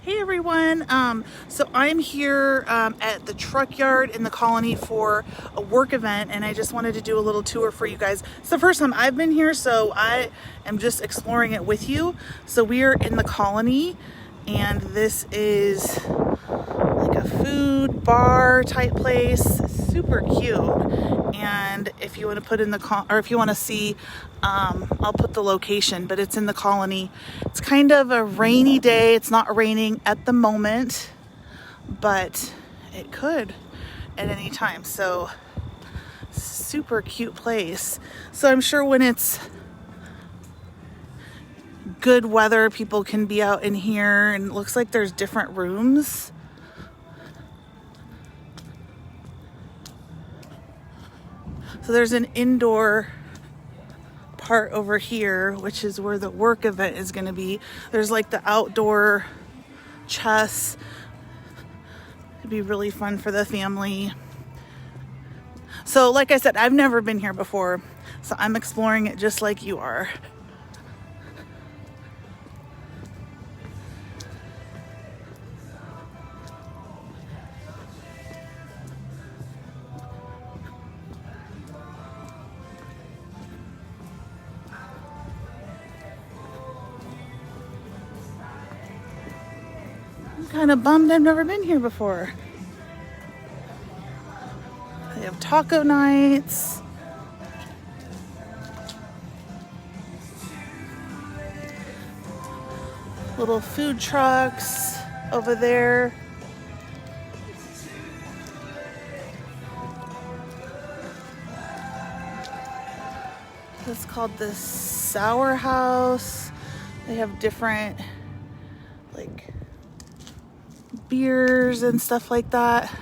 Hey everyone, so I'm here at the truck yard in the colony for a work event, and I just wanted to do a little tour for you guys. It's the first time I've been here, so I am just exploring it with you. So we are in the colony, and this is like a food bar type place, super cute. And if you want to put in the or if you want to see, I'll put the location, but it's in the colony. It's kind of a rainy day. It's not raining at the moment, but it could at any time. So super cute place. So I'm sure when it's good weather, people can be out in here, and it looks like there's different rooms. So there's an indoor part over here, which is where the work event is going to be. There's like the outdoor chess. It'd be really fun for the family. So like I said, I've never been here before, so I'm exploring it just like you are. I'm kind of bummed I've never been here before. They have taco nights. Little food trucks over there. It's called the Sour House. They have different like beers and stuff like that.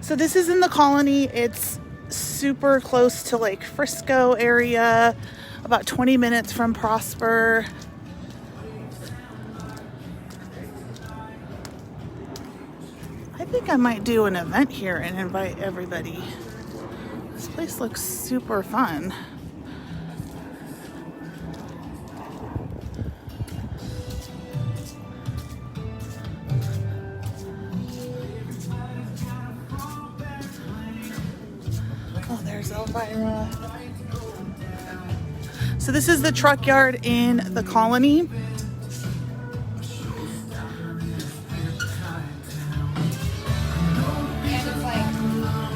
So this is in the colony. It's super close to like Frisco area, about 20 minutes from Prosper. I think I might do an event here and invite everybody. This place looks super fun. Oh, there's Elvira. So this is the truck yard in the colony.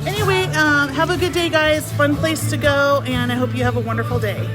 Anyway, have a good day, guys. Fun place to go, and I hope you have a wonderful day.